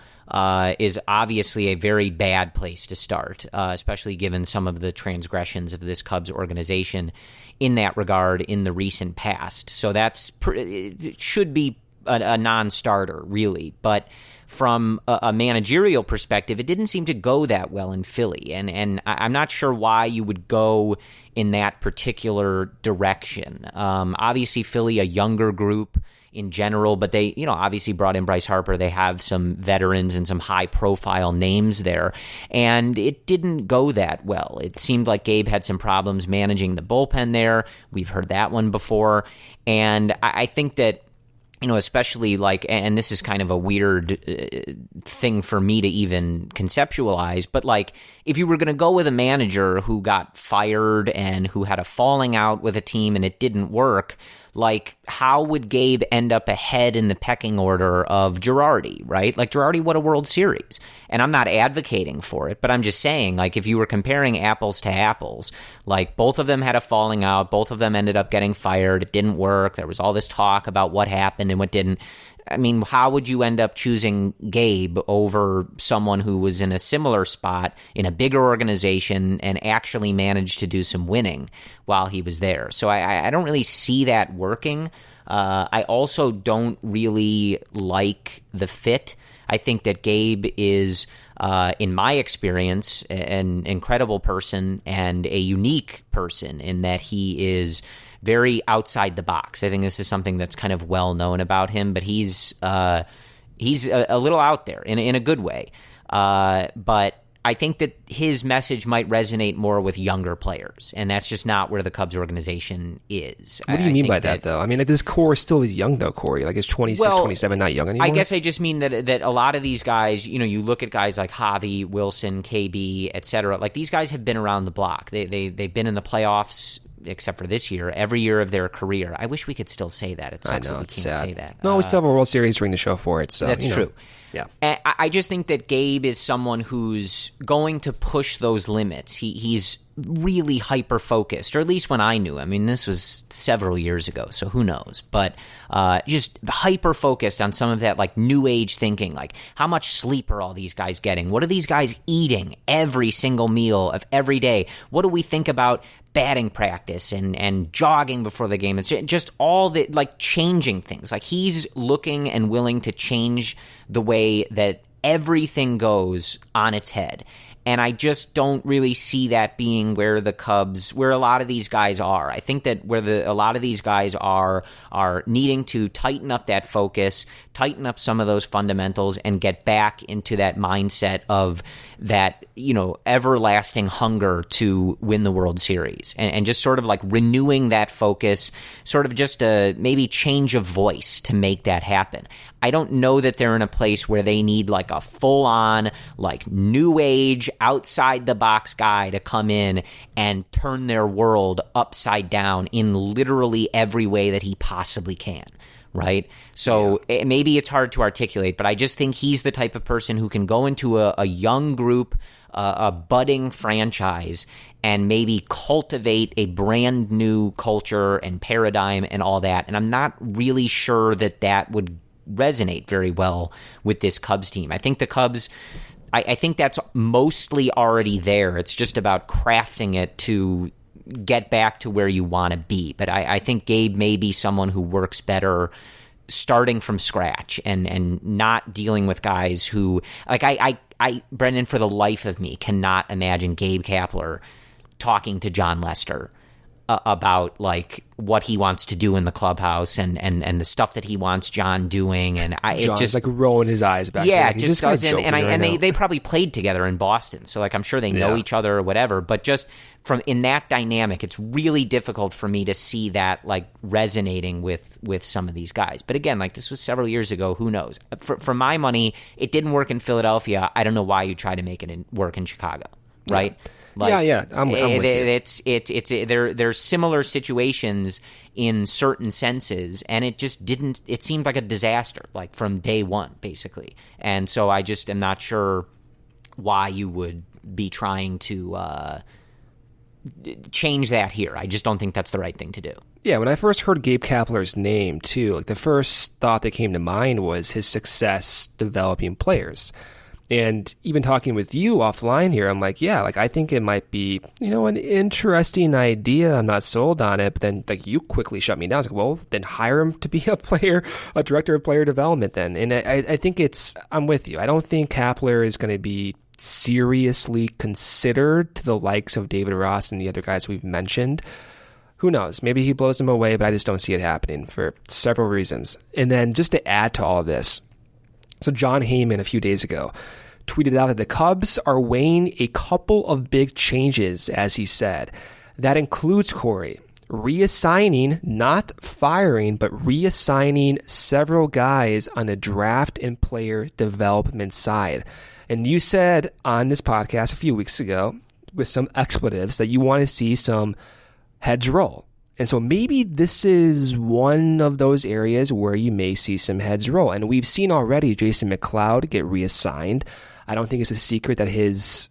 is obviously a very bad place to start, especially given some of the transgressions of this Cubs organization in that regard in the recent past. So it should be a non-starter, really. But from a managerial perspective, it didn't seem to go that well in Philly. And I'm not sure why you would go in that particular direction. Obviously, Philly, a younger group in general, but they, obviously brought in Bryce Harper. They have some veterans and some high-profile names there, and it didn't go that well. It seemed like Gabe had some problems managing the bullpen there. We've heard that one before, and I think that, especially and this is kind of a weird thing for me to even conceptualize, but if you were going to go with a manager who got fired and who had a falling out with a team and it didn't work, how would Gabe end up ahead in the pecking order of Girardi, right? Girardi won a World Series, and I'm not advocating for it, but I'm just saying, if you were comparing apples to apples, both of them had a falling out, both of them ended up getting fired, it didn't work, there was all this talk about what happened and what didn't. I mean, how would you end up choosing Gabe over someone who was in a similar spot in a bigger organization and actually managed to do some winning while he was there? So I don't really see that working. I also don't really like the fit. I think that Gabe is, in my experience, an incredible person and a unique person in that he is very outside the box. I think this is something that's kind of well known about him, but he's a little out there in a good way. But I think that his message might resonate more with younger players, and that's just not where the Cubs organization is. What do you mean by that, though? I mean, like, this core still is young, though, Corey. Like, it's 26, 27, not young anymore? I guess I just mean that a lot of these guys, you look at guys like Javi, Wilson, KB, et cetera. Like, these guys have been around the block. They've been in the playoffs, except for this year, every year of their career. I wish we could still say that. It sucks that we can't say that. No, we still have a World Series ring to show for it. So that's true. Yeah. And I just think that Gabe is someone who's going to push those limits. He's really hyper-focused, or at least when I knew him. I mean, this was several years ago, so who knows? But just hyper-focused on some of that, like, new age thinking, like, how much sleep are all these guys getting? What are these guys eating every single meal of every day? What do we think about batting practice and jogging before the game? It's just all the, like, changing things. Like, he's looking and willing to change the way that everything goes on its head. And I just don't really see that being where a lot of these guys are. I think that where a lot of these guys are needing to tighten up that focus, tighten up some of those fundamentals, and get back into that mindset of that, everlasting hunger to win the World Series, and just sort of like renewing that focus, sort of just a maybe change of voice to make that happen. I don't know that they're in a place where they need like a full-on, like, new age, outside-the-box guy to come in and turn their world upside down in literally every way that he possibly can, right? So maybe it's hard to articulate, but I just think he's the type of person who can go into a young group, a budding franchise, and maybe cultivate a brand new culture and paradigm and all that. And I'm not really sure that would resonate very well with this Cubs team. I think the Cubs, I think that's mostly already there. It's just about crafting it to get back to where you want to be. But I think Gabe may be someone who works better starting from scratch and not dealing with guys who, like, I Brendan, for the life of me, cannot imagine Gabe Kapler talking to John Lester about, like, what he wants to do in the clubhouse and the stuff that he wants John doing, and John's just like rolling his eyes back. Yeah, like, it just doesn't. And they probably played together in Boston, so, like, I'm sure they know each other or whatever. But just from in that dynamic, it's really difficult for me to see that, like, resonating with some of these guys. But again, like, this was several years ago. Who knows? For my money, it didn't work in Philadelphia. I don't know why you try to make it work in Chicago, right? Yeah. Like, I'm with you. There's similar situations in certain senses, and it just didn't. It seemed like a disaster, like, from day one, basically. And so I just am not sure why you would be trying to change that here. I just don't think that's the right thing to do. Yeah, when I first heard Gabe Kapler's name, too, like, the first thought that came to mind was his success developing players. And even talking with you offline here, I'm like, yeah, like, I think it might be, an interesting idea. I'm not sold on it. But then, like, you quickly shut me down. It's like, well, then hire him to be a director of player development then. And I think I'm with you. I don't think Kapler is going to be seriously considered to the likes of David Ross and the other guys we've mentioned. Who knows? Maybe he blows them away, but I just don't see it happening for several reasons. And then just to add to all of this, so John Heyman a few days ago tweeted out that the Cubs are weighing a couple of big changes, as he said. That includes, Corey, reassigning, not firing, but reassigning several guys on the draft and player development side. And you said on this podcast a few weeks ago, with some expletives, that you want to see some heads roll. And so maybe this is one of those areas where you may see some heads roll. And we've seen already Jason McLeod get reassigned. I don't think it's a secret that his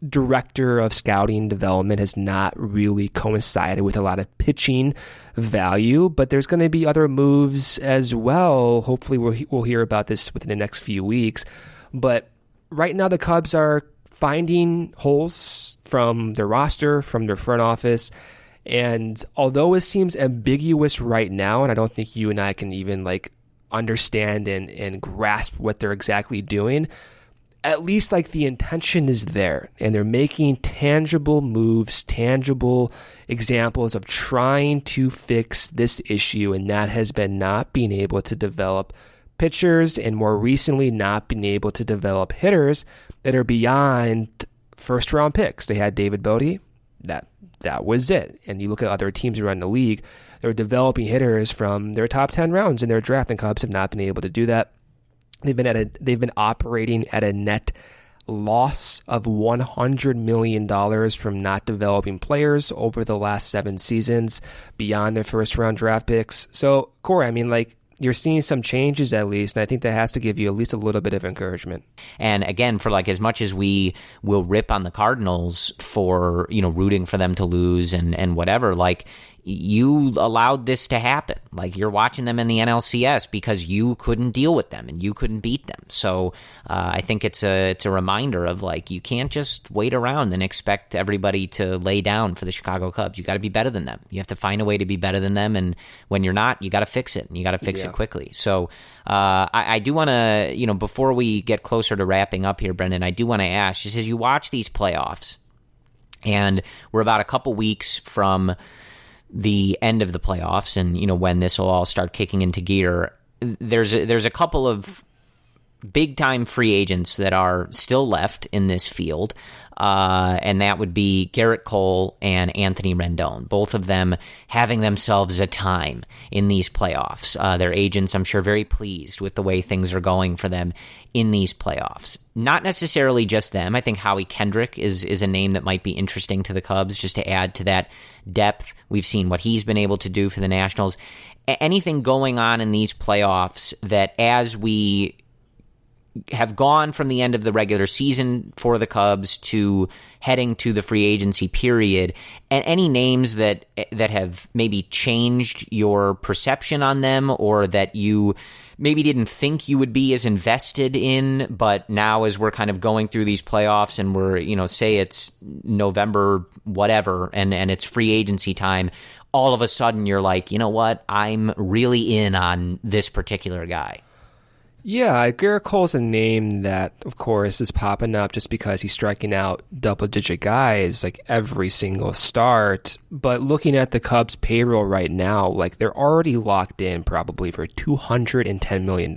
director of scouting development has not really coincided with a lot of pitching value, but there's going to be other moves as well. Hopefully we'll hear about this within the next few weeks. But right now the Cubs are finding holes from their roster, from their front office. And although it seems ambiguous right now, and I don't think you and I can even, like, understand and grasp what they're exactly doing, at least, like, the intention is there, and they're making tangible moves, tangible examples of trying to fix this issue, and that has been not being able to develop pitchers, and more recently not being able to develop hitters, that are beyond first round picks. They had David Bodie. That was it. And you look at other teams around the league, they're developing hitters from their top 10 rounds in their draft, and Cubs have not been able to do that. They've been operating at a net loss of $100 million from not developing players over the last 7 seasons beyond their first round draft picks. So, Corey, I mean, like, you're seeing some changes at least, and I think that has to give you at least a little bit of encouragement. And again, for like as much as we will rip on the Cardinals for, rooting for them to lose and whatever, like, you allowed this to happen. Like, you're watching them in the NLCS because you couldn't deal with them and you couldn't beat them. So I think it's a reminder of, like, you can't just wait around and expect everybody to lay down for the Chicago Cubs. You got to be better than them. You have to find a way to be better than them, and when you're not, you got to fix it, and you got to fix it quickly. So I do want to, before we get closer to wrapping up here, Brendan, I do want to ask, just as you watch these playoffs, and we're about a couple weeks from the end of the playoffs, and when this will all start kicking into gear, there's a couple of big time free agents that are still left in this field, and that would be Garrett Cole and Anthony Rendon, both of them having themselves a time in these playoffs. Their agents, I'm sure, very pleased with the way things are going for them in these playoffs. Not necessarily just them. I think Howie Kendrick is a name that might be interesting to the Cubs, just to add to that depth. We've seen what he's been able to do for the Nationals. Anything going on in these playoffs that, as we have gone from the end of the regular season for the Cubs to heading to the free agency period, and any names that have maybe changed your perception on them, or that you maybe didn't think you would be as invested in, but now as we're kind of going through these playoffs and we're, say it's November, whatever, and it's free agency time, all of a sudden you're like, you know what, I'm really in on this particular guy. Yeah, Garrett Cole's a name that, of course, is popping up just because he's striking out double-digit guys like every single start. But looking at the Cubs' payroll right now, like, they're already locked in probably for $210 million.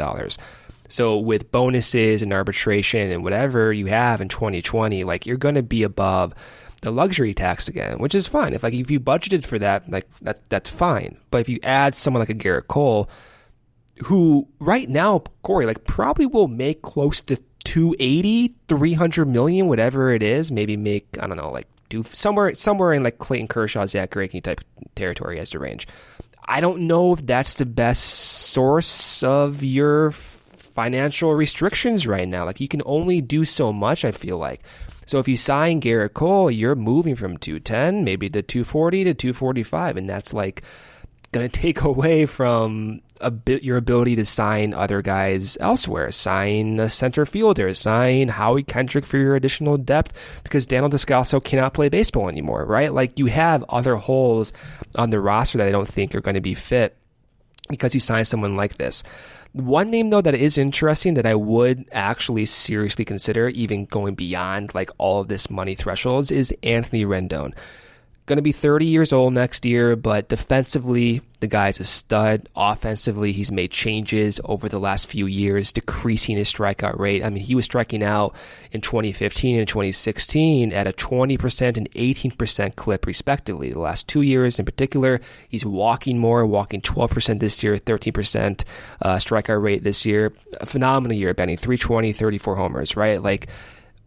So with bonuses and arbitration and whatever you have in 2020, like, you're going to be above the luxury tax again, which is fine. If you budgeted for that, like, that's fine. But if you add someone like a Garrett Cole, who right now, Corey, like, probably will make close to 280, 300 million, whatever it is, maybe make, I don't know, like, do somewhere in like Clayton Kershaw, Zach Greinke type territory as the range. I don't know if that's the best source of your financial restrictions right now. Like, you can only do so much, I feel like. So if you sign Garrett Cole, you're moving from 210 maybe to 240 to 245, and that's like going to take away from your ability to sign other guys elsewhere. Sign a center fielder, sign Howie Kendrick for your additional depth, because Daniel Descalso cannot play baseball anymore, right? Like, you have other holes on the roster that I don't think are going to be fit because you sign someone like this. One name, though, that is interesting that I would actually seriously consider, even going beyond like all of this money thresholds, is Anthony Rendon. Going to be 30 years old next year, but defensively, the guy's a stud. Offensively, he's made changes over the last few years, decreasing his strikeout rate. I mean, he was striking out in 2015 and 2016 at a 20% and 18% clip, respectively. The last 2 years in particular, he's walking more, walking 12% this year, 13% strikeout rate this year. A phenomenal year, Benny. 320, 34 homers, right? Like,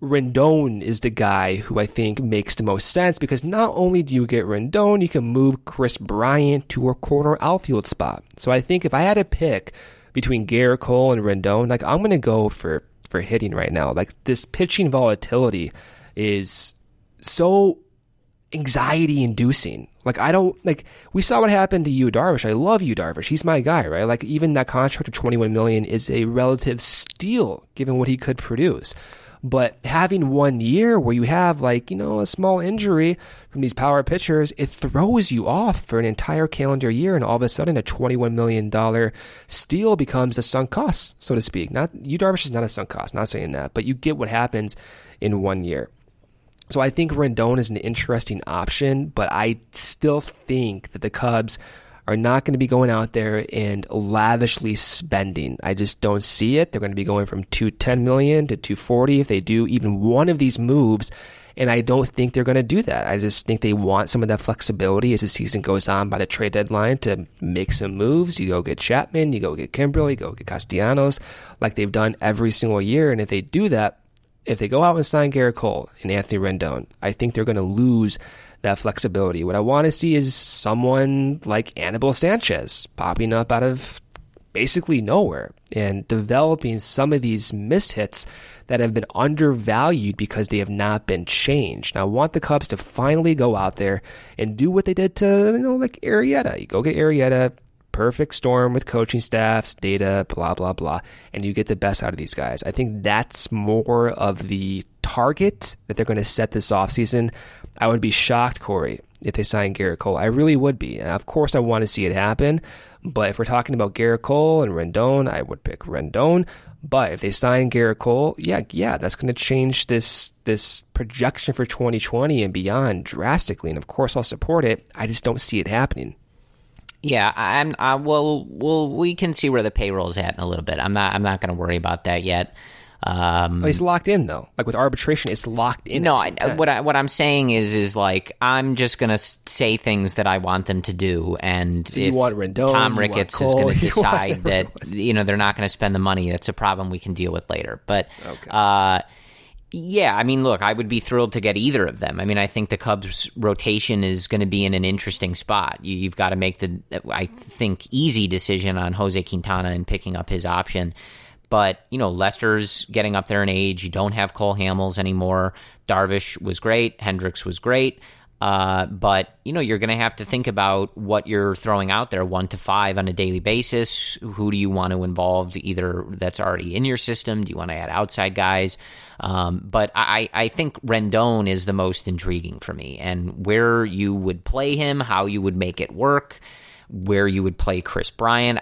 Rendon is the guy who I think makes the most sense, because not only do you get Rendon, you can move Chris Bryant to a corner outfield spot. So I think if I had to pick between Garrett Cole and Rendon, like, I'm going to go for hitting right now. Like, this pitching volatility is so anxiety inducing. Like, we saw what happened to Yu Darvish. I love Yu Darvish. He's my guy, right? Like, even that contract of $21 million is a relative steal given what he could produce. But having 1 year where you have, like, a small injury from these power pitchers, it throws you off for an entire calendar year, and all of a sudden a $21 million steal becomes a sunk cost, so to speak. Yu Darvish is not a sunk cost, not saying that, but you get what happens in 1 year. So I think Rendon is an interesting option, but I still think that the Cubs are not going to be going out there and lavishly spending. I just don't see it. They're going to be going from $210 million to $240 if they do even one of these moves. And I don't think they're going to do that. I just think they want some of that flexibility as the season goes on by the trade deadline to make some moves. You go get Chapman, you go get Kimbrel, you go get Castellanos, like they've done every single year. And if they do that, if they go out and sign Garrett Cole and Anthony Rendon, I think they're going to lose that flexibility. What I want to see is someone like Anibal Sanchez popping up out of basically nowhere and developing some of these mishits that have been undervalued because they have not been changed. Now, I want the Cubs to finally go out there and do what they did to, like Arrieta. You go get Arrieta, perfect storm with coaching staffs, data, blah, blah, blah, and you get the best out of these guys. I think that's more of the target that they're going to set this offseason. I would be shocked, Corey, if they sign Garrett Cole. I really would be. And of course, I want to see it happen. But if we're talking about Garrett Cole and Rendon, I would pick Rendon. But if they sign Garrett Cole, yeah, that's going to change this projection for 2020 and beyond drastically. And of course, I'll support it. I just don't see it happening. Yeah, we can see where the payroll's at in a little bit. I'm not going to worry about that yet. He's locked in though. Like with arbitration, it's locked in. No, what I'm saying is like I'm just gonna say things that I want them to do, and so if Rendon, Tom Ricketts is going to decide that they're not going to spend the money, that's a problem we can deal with later. But yeah, I mean, look, I would be thrilled to get either of them. I mean, I think the Cubs' rotation is going to be in an interesting spot. You've got to make the, I think, easy decision on Jose Quintana and picking up his option. But, Lester's getting up there in age. You don't have Cole Hamels anymore. Darvish was great. Hendricks was great. But, you're going to have to think about what you're throwing out there 1 to 5 on a daily basis. Who do you want to involve either that's already in your system? Do you want to add outside guys? But I think Rendon is the most intriguing for me. And where you would play him, how you would make it work, where you would play Chris Bryant,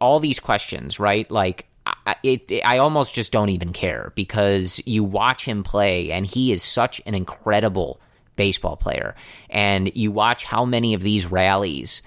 all these questions, right? Like, I almost just don't even care because you watch him play and he is such an incredible baseball player. And you watch how many of these rallies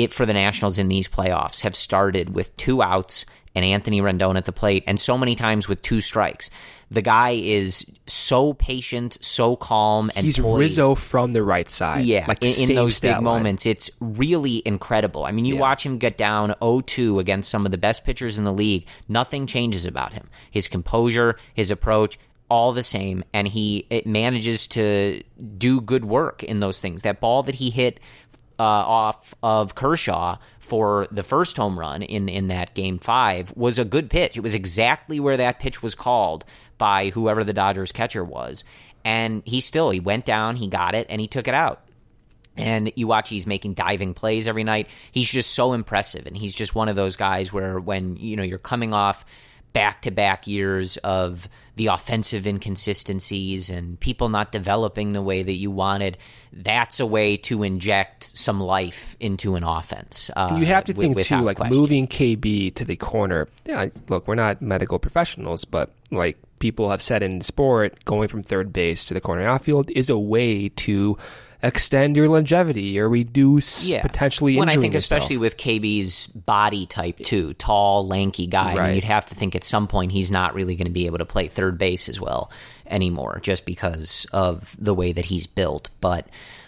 for the Nationals in these playoffs have started with 2 outs and Anthony Rendon at the plate, and so many times with 2 strikes. The guy is so patient, so calm, and he's poised. Rizzo from the right side. Yeah, like in those big moments, it's really incredible. I mean, you watch him get down 0-2 against some of the best pitchers in the league. Nothing changes about him. His composure, his approach, all the same, and it manages to do good work in those things. That ball that he hit off of Kershaw for the first home run in that Game 5 was a good pitch. It was exactly where that pitch was called by whoever the Dodgers catcher was. And he went down, he got it, and he took it out. And you watch, he's making diving plays every night. He's just so impressive, and he's just one of those guys where when you're coming off back-to-back years of the offensive inconsistencies and people not developing the way that you wanted, that's a way to inject some life into an offense. You have to think, too, like question. Moving KB to the corner. Yeah, look, we're not medical professionals, but like people have said in sport, going from third base to the corner outfield is a way to extend your longevity or reduce potentially injuring I think yourself. Especially with KB's body type too, tall, lanky guy, right. I mean, you'd have to think at some point he's not really going to be able to play third base as well anymore just because of the way that he's built. But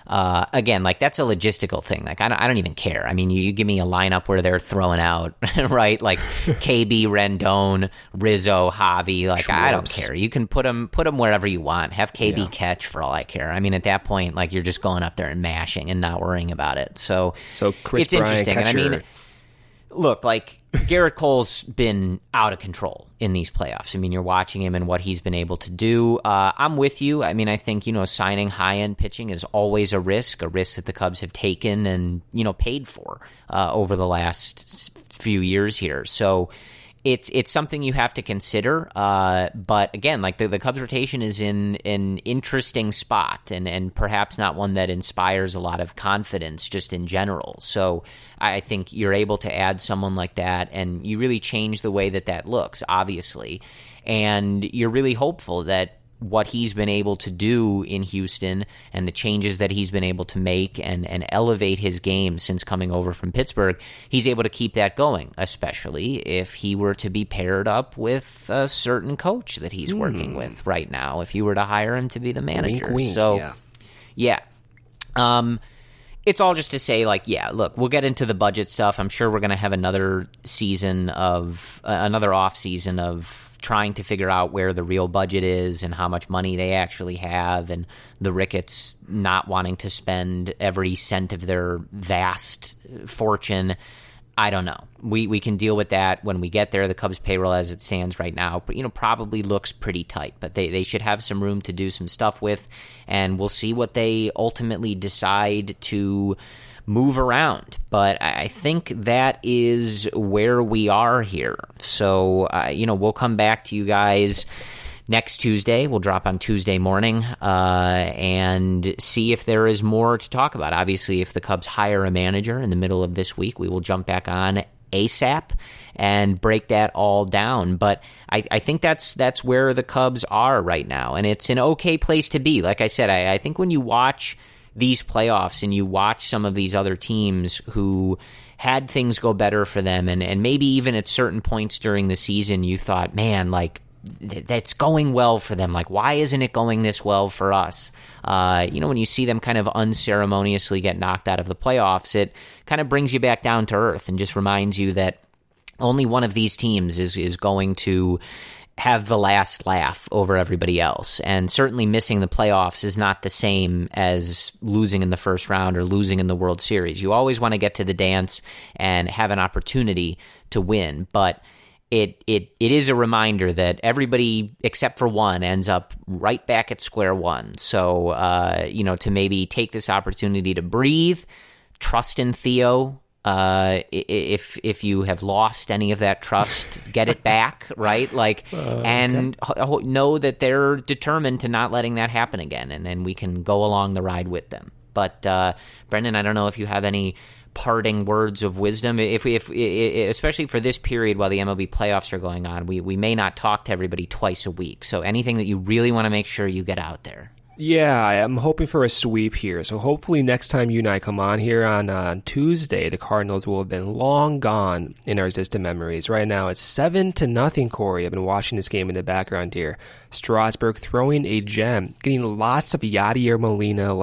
again, like that's a logistical thing. Like I don't even care. I mean, you give me a lineup where they're throwing out right, like KB, Rendon, Rizzo, Javi. Like I don't care. You can put them wherever you want. Have KB catch for all I care. I mean, at that point, like you're just going up there and mashing and not worrying about it. So Chris it's Bryant, interesting. And I mean, look, like Garrett Cole's been out of control in these playoffs. I mean, you're watching him and what he's been able to do. I'm with you. I mean, I think, signing high-end pitching is always a risk that the Cubs have taken and, paid for over the last few years here. So it's something you have to consider. But again, like the Cubs rotation is in an interesting spot and perhaps not one that inspires a lot of confidence just in general. So I think you're able to add someone like that and you really change the way that looks, obviously. And you're really hopeful that what he's been able to do in Houston and the changes that he's been able to make and elevate his game since coming over from Pittsburgh, he's able to keep that going, especially if he were to be paired up with a certain coach that he's working with right now, if you were to hire him to be the manager. Wink, wink, so, yeah. It's all just to say, look, we'll get into the budget stuff. I'm sure we're going to have another season of another off season of trying to figure out where the real budget is and how much money they actually have, and the Ricketts not wanting to spend every cent of their vast fortune. I don't know. We can deal with that when we get there. The Cubs payroll as it stands right now, probably looks pretty tight, but they should have some room to do some stuff with, and we'll see what they ultimately decide to move around. But I think that is where we are here. So, we'll come back to you guys next Tuesday. We'll drop on Tuesday morning and see if there is more to talk about. Obviously, if the Cubs hire a manager in the middle of this week, we will jump back on ASAP and break that all down. But I think that's where the Cubs are right now, and it's an okay place to be. Like I said, I think when you watch these playoffs and you watch some of these other teams who had things go better for them, and maybe even at certain points during the season you thought, man, that's going well for them. Why isn't it going this well for us? When you see them kind of unceremoniously get knocked out of the playoffs, it kind of brings you back down to earth and just reminds you that only one of these teams is going to have the last laugh over everybody else. And certainly missing the playoffs is not the same as losing in the first round or losing in the World Series. You always want to get to the dance and have an opportunity to win, but it is a reminder that everybody except for one ends up right back at square one. So, to maybe take this opportunity to breathe, trust in Theo. If you have lost any of that trust, get it back, right? And know that they're determined to not letting that happen again, and we can go along the ride with them. But Brendan, I don't know if you have any parting words of wisdom, if especially for this period while the MLB playoffs are going on. We may not talk to everybody twice a week, so anything that you really want to make sure you get out there. Yeah, I'm hoping for a sweep here. So hopefully next time you and I come on here on Tuesday, the Cardinals will have been long gone in our distant memories. Right now, it's 7-0, Corey. I've been watching this game in the background here. Strasburg throwing a gem, getting lots of Yadier Molina,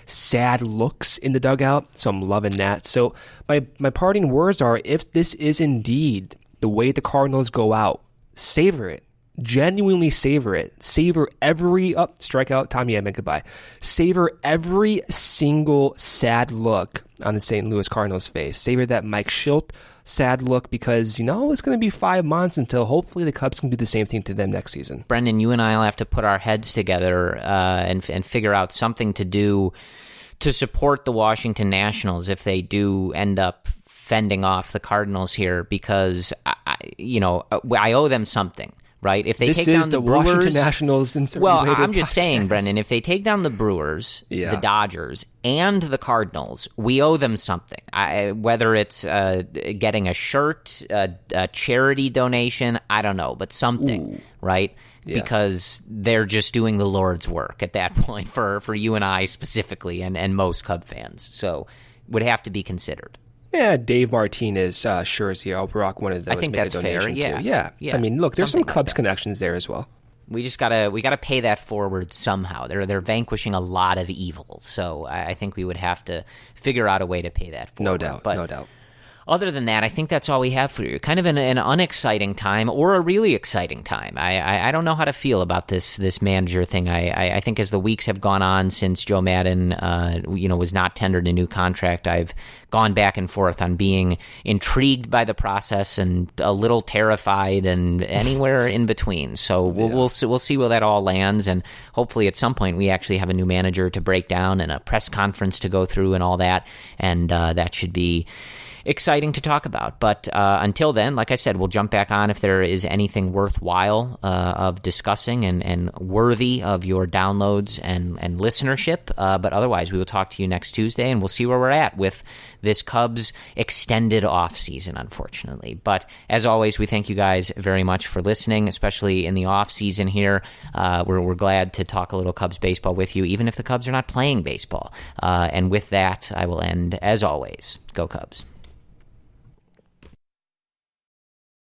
sad looks in the dugout. So I'm loving that. So my parting words are, if this is indeed the way the Cardinals go out, savor it. Genuinely savor it. Savor every strikeout. Tommy Edman, goodbye. Savor every single sad look on the St. Louis Cardinals face. Savor that Mike Schilt sad look, because it's going to be 5 months until hopefully the Cubs can do the same thing to them next season. Brendan, you and I will have to put our heads together and figure out something to do to support the Washington Nationals if they do end up fending off the Cardinals here, because I owe them something. Right? If they take down the Brewers, Washington Nationals. I'm just saying, Brendan, if they take down the Brewers, the Dodgers, and the Cardinals, we owe them something. Whether it's getting a shirt, a charity donation, I don't know, but something, right? Yeah. Because they're just doing the Lord's work at that point for you and I specifically, and most Cub fans. So would have to be considered. Yeah, Dave Martinez jersey. I'll rock one of those. I think that's fair. Yeah. I mean, look, there's something some Cubs connections there as well. We just gotta pay that forward somehow. They're vanquishing a lot of evil, so I think we would have to figure out a way to pay that forward. No doubt. Other than that, I think that's all we have for you. Kind of an unexciting time or a really exciting time. I don't know how to feel about this manager thing. I think as the weeks have gone on since Joe Maddon was not tendered a new contract, I've gone back and forth on being intrigued by the process and a little terrified and anywhere in between. So we'll see where that all lands, and hopefully at some point we actually have a new manager to break down and a press conference to go through and all that, and that should be exciting to talk about. But until then, like I said, we'll jump back on if there is anything worthwhile of discussing and worthy of your downloads and listenership. But otherwise, we will talk to you next Tuesday, and we'll see where we're at with this Cubs extended off season, unfortunately. But as always, we thank you guys very much for listening, especially in the off season here. We're glad to talk a little Cubs baseball with you, even if the Cubs are not playing baseball. And with that, I will end, as always, go Cubs.